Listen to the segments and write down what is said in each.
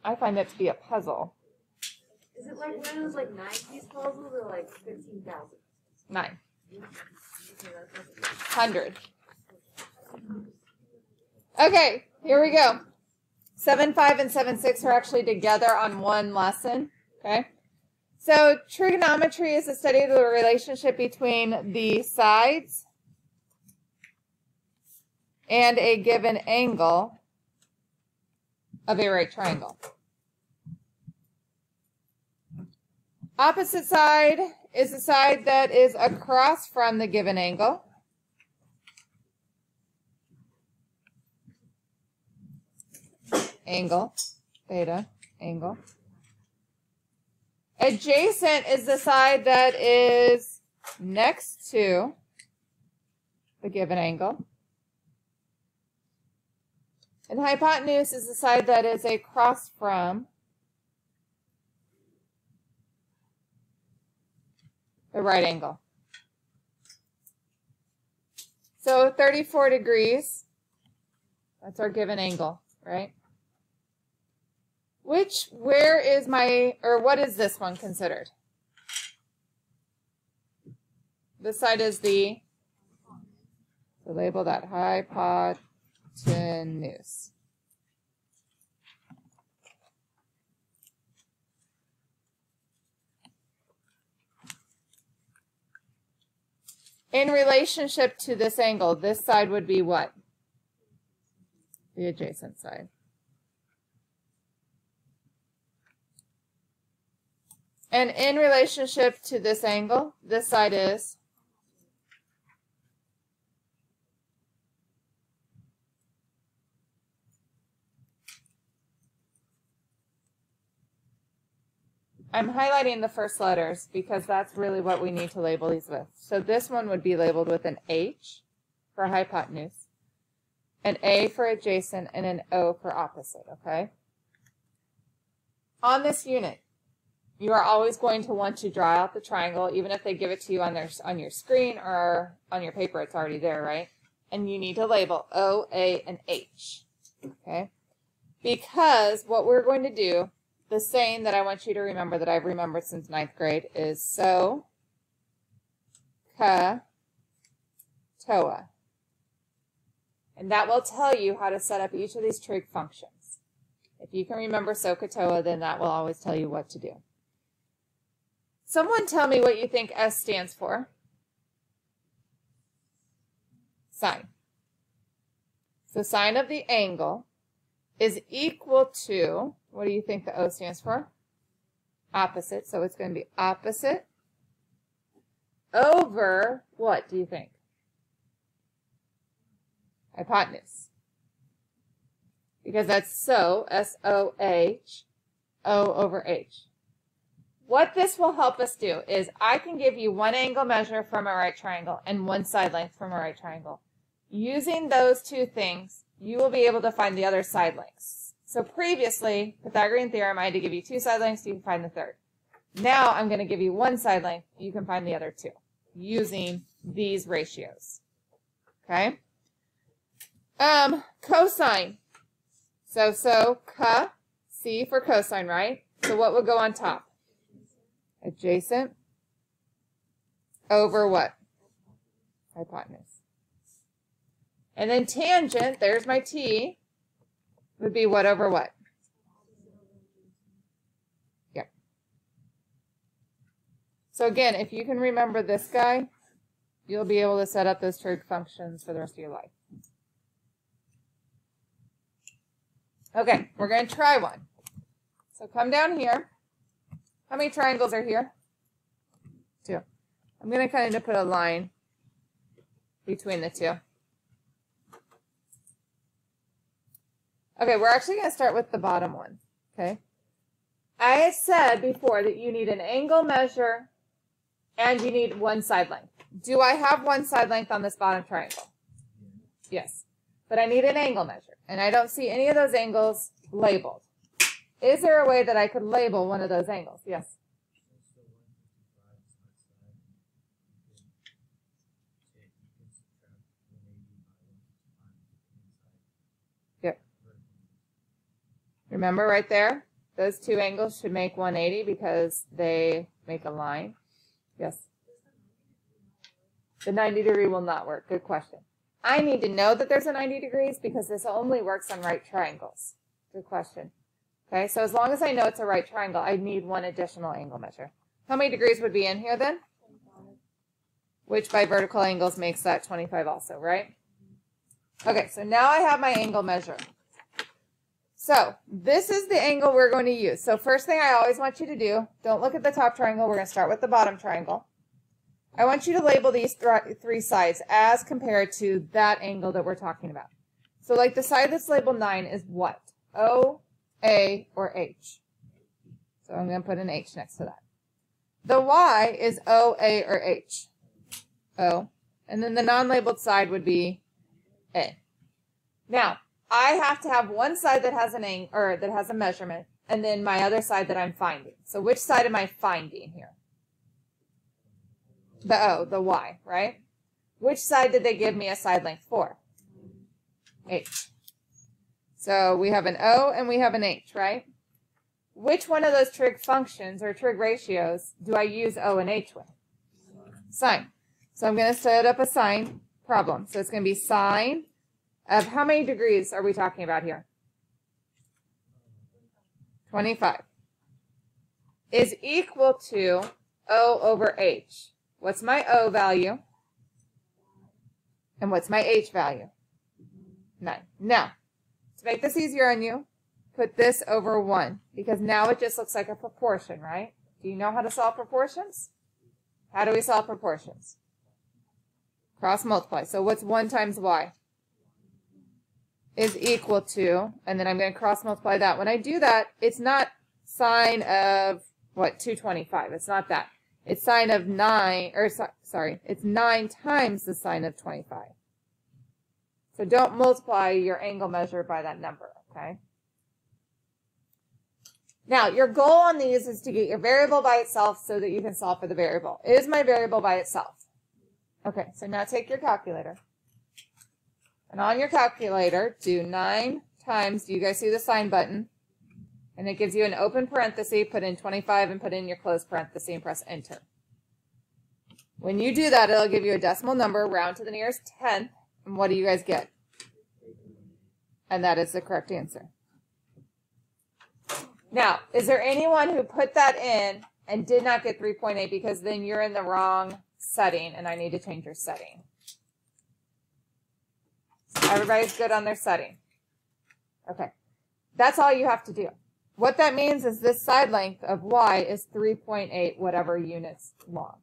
I find that to be a puzzle. Is it like one of those like 9-piece puzzles or like 15,000? 9. Okay, that's 100. Okay, here we go. 7-5 and 7-6 are actually together on one lesson. Okay. So trigonometry is the study of the relationship between the sides and a given angle of a right triangle. Opposite side is the side that is across from the given angle. Angle, theta, angle. Adjacent is the side that is next to the given angle. And hypotenuse is the side that is across from the right angle. So 34 degrees, that's our given angle, right? Where is what is this one considered? This side is so label that hypotenuse. In relationship to this angle, this side would be what? The adjacent side. And in relationship to this angle, this side is I'm highlighting the first letters because that's really what we need to label these with. So this one would be labeled with an H for hypotenuse, an A for adjacent, and an O for opposite, okay? On this unit, you are always going to want to draw out the triangle, even if they give it to you on your screen or on your paper, it's already there, right? And you need to label O, A, and H, okay? Because what we're going to do, the saying that I want you to remember that I've remembered since 9th grade is so, ka, toa. And that will tell you how to set up each of these trig functions. If you can remember SOHCAHTOA, then that will always tell you what to do. Someone tell me what you think S stands for. Sine. So sine of the angle is equal to, what do you think the O stands for? Opposite. So it's going to be opposite over, what do you think? Hypotenuse. Because that's so, S-O-H, O over H. What this will help us do is I can give you one angle measure from a right triangle and one side length from a right triangle. Using those two things, you will be able to find the other side lengths. So previously, Pythagorean theorem, I had to give you two side lengths, you can find the third. Now I'm going to give you one side length, you can find the other two, using these ratios. Okay? Cosine. So, ca, C for cosine, right? So what would go on top? Adjacent over what? Hypotenuse. And then tangent, there's my T, would be what over what? Yep. So again, if you can remember this guy, you'll be able to set up those trig functions for the rest of your life. Okay, we're going to try one. So come down here. How many triangles are here? 2. I'm going to kind of put a line between the two. Okay, we're actually going to start with the bottom one. Okay. I said before that you need an angle measure and you need one side length. Do I have one side length on this bottom triangle? Yes. But I need an angle measure, and I don't see any of those angles labeled. Is there a way that I could label one of those angles? Yes. Yep. Remember right there? Those two angles should make 180 because they make a line. Yes? The 90 degree will not work. Good question. I need to know that there's a 90 degrees because this only works on right triangles. Good question. Okay, so as long as I know it's a right triangle, I need one additional angle measure. How many degrees would be in here then? 25. Which by vertical angles makes that 25 also, right? Okay, so now I have my angle measure. So this is the angle we're going to use. So first thing I always want you to do, don't look at the top triangle. We're going to start with the bottom triangle. I want you to label these three sides as compared to that angle that we're talking about. So like the side that's labeled 9 is what? O, A, or H. So I'm going to put an H next to that. The Y is O, A, or H. O. And then the non-labeled side would be A. Now, I have to have one side that has that has a measurement, and then my other side that I'm finding. So which side am I finding here? The O, the Y, right? Which side did they give me a side length for? H. So we have an O and we have an H, right? Which one of those trig functions or trig ratios do I use O and H with? Sine. So I'm going to set up a sine problem. So it's going to be sine of how many degrees are we talking about here? 25. Is equal to O over H. What's my O value? And what's my H value? 9. Now, to make this easier on you, put this over 1, because now it just looks like a proportion, right? Do you know how to solve proportions? How do we solve proportions? Cross multiply. So what's 1 times y? Is equal to, and then I'm going to cross multiply that. When I do that, it's not sine of, what, 225. It's not that. It's sine of 9, or sorry, it's 9 times the sine of 25. So don't multiply your angle measure by that number, okay? Now, your goal on these is to get your variable by itself so that you can solve for the variable. Is my variable by itself? Okay, so now take your calculator. And on your calculator, do 9 times, do you guys see the sign button? And it gives you an open parenthesis, put in 25 and put in your closed parenthesis and press enter. When you do that, it'll give you a decimal number, round to the nearest tenth, and what do you guys get? And that is the correct answer. Now, is there anyone who put that in and did not get 3.8 because then you're in the wrong setting and I need to change your setting? So everybody's good on their setting. Okay. That's all you have to do. What that means is this side length of y is 3.8 whatever units long.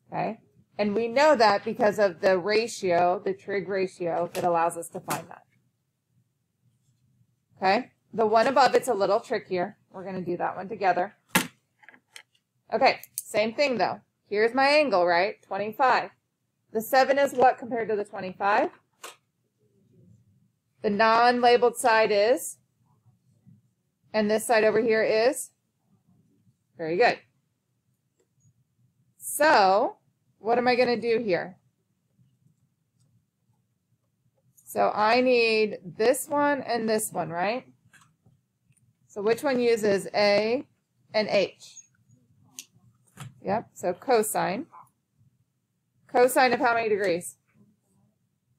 Okay? And we know that because of the ratio, the trig ratio that allows us to find that. Okay? The one above, it's a little trickier. We're going to do that one together. Okay, same thing though. Here's my angle, right? 25. The 7 is what compared to the 25? The non-labeled side is? And this side over here is? Very good. So, what am I going to do here? So I need this one and this one, right? So which one uses A and H? Yep, so cosine. Cosine of how many degrees?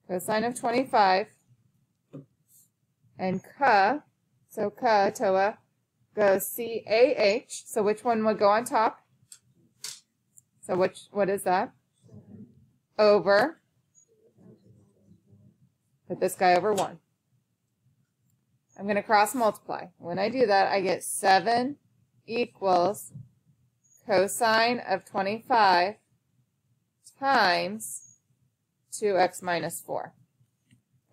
Cosine of 25. And ka, so ka, toa, goes C-A-H. So which one would go on top? So what is that? Over. Put this guy over 1. I'm going to cross multiply. When I do that, I get 7 equals cosine of 25 times 2x minus 4.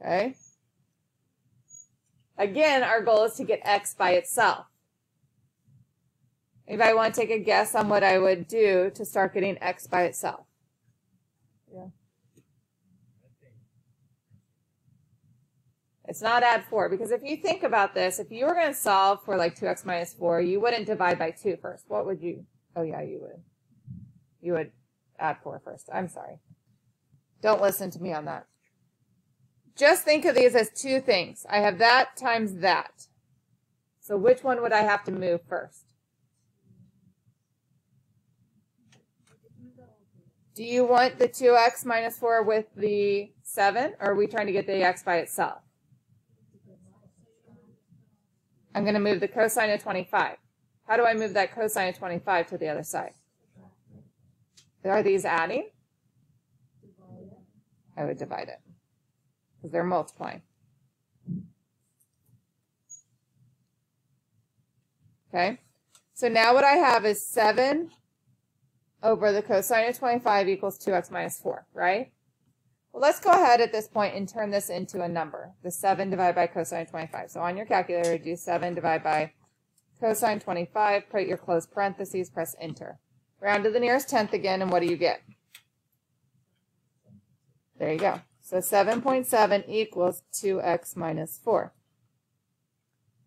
Okay? Again, our goal is to get x by itself. Anybody want to take a guess on what I would do to start getting x by itself? Yeah. It's not add 4, because if you think about this, if you were going to solve for like 2x minus 4, you wouldn't divide by 2 first. What would you? Oh yeah, you would. You would add 4 first. I'm sorry. Don't listen to me on that. Just think of these as two things. I have that times that. So which one would I have to move first? Do you want the 2x minus 4 with the 7, or are we trying to get the x by itself? I'm going to move the cosine of 25. How do I move that cosine of 25 to the other side? Are these adding? I would divide it because they're multiplying. Okay, so now what I have is 7 over the cosine of 25 equals 2x minus 4, right? Well, let's go ahead at this point and turn this into a number. The 7 divided by cosine of 25. So on your calculator, do 7 divided by cosine 25, put your close parentheses, press enter. Round to the nearest tenth again, and what do you get? There you go. So 7.7 equals 2x minus 4.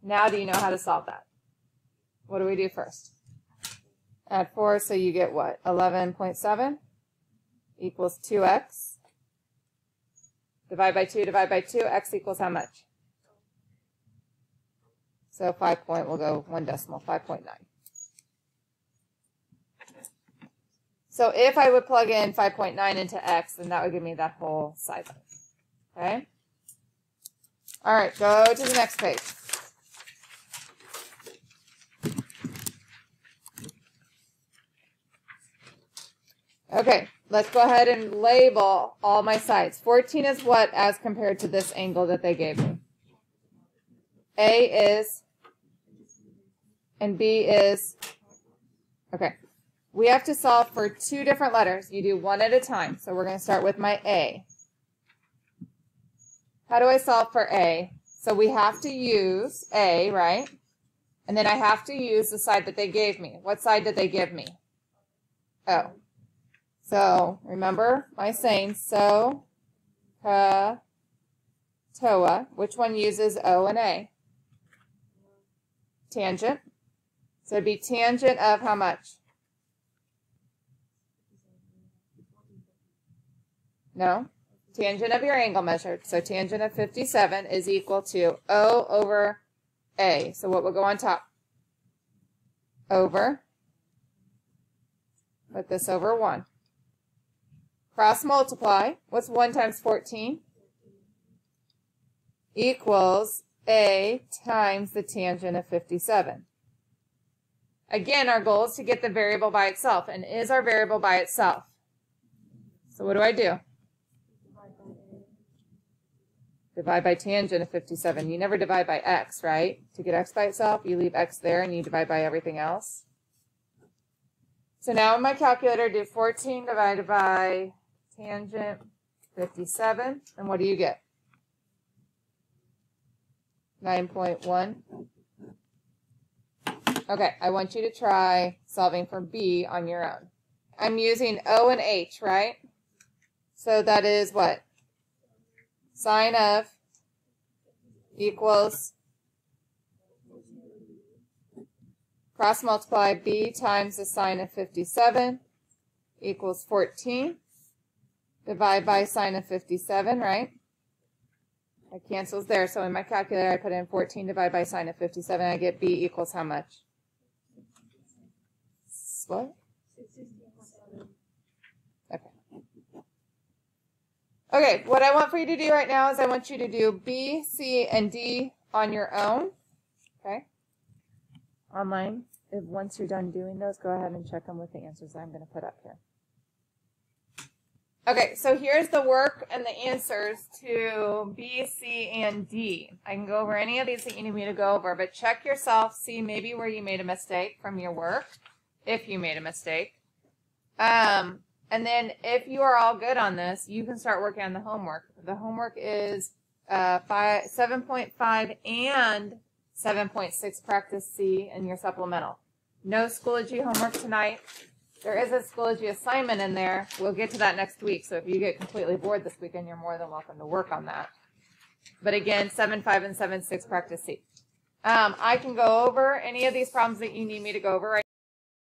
Now do you know how to solve that? What do we do first? Add 4, so you get what? 11.7 equals 2x. Divide by 2, divide by 2. X equals how much? So 5 point, we'll go 1 decimal, 5.9. So if I would plug in 5.9 into x, then that would give me that whole side. Okay? All right, go to the next page. Okay, let's go ahead and label all my sides. 14 is what as compared to this angle that they gave me? A is, and B is, okay. We have to solve for 2 different letters. You do one at a time. So we're going to start with my A. How do I solve for A? So we have to use A, right? And then I have to use the side that they gave me. What side did they give me? O. So remember my saying, so, ka, toa. Which one uses O and A? Tangent. So it'd be tangent of how much? No, tangent of your angle measured. So tangent of 57 is equal to O over A. So what will go on top? Over. Put this over 1. Cross multiply. What's 1 times 14? Equals A times the tangent of 57. Again, our goal is to get the variable by itself. And is our variable by itself? So what do? Divide by tangent of 57. You never divide by x, right? To get x by itself, you leave x there and you divide by everything else. So now in my calculator, do 14 divided by tangent 57. And what do you get? 9.1. Okay, I want you to try solving for B on your own. I'm using O and H, right? So that is what? Sine of equals cross multiply B times the sine of 57 equals 14. Divide by sine of 57, right? That cancels there. So in my calculator, I put in 14 divided by sine of 57. I get B equals how much? What? Okay. Okay, what I want for you to do right now is I want you to do B, C, and D on your own. Okay? Online. If once you're done doing those, go ahead and check them with the answers I'm going to put up here. Okay, so here's the work and the answers to B, C, and D. I can go over any of these that you need me to go over, but check yourself, see maybe where you made a mistake from your work, if you made a mistake. And then if you are all good on this, you can start working on the homework. The homework is 7.5 and 7.6 practice C in your supplemental. No Schoology homework tonight. There is a Schoology assignment in there. We'll get to that next week. So if you get completely bored this weekend, you're more than welcome to work on that. But again, 7.5 and 7.6 practice C. I can go over any of these problems that you need me to go over right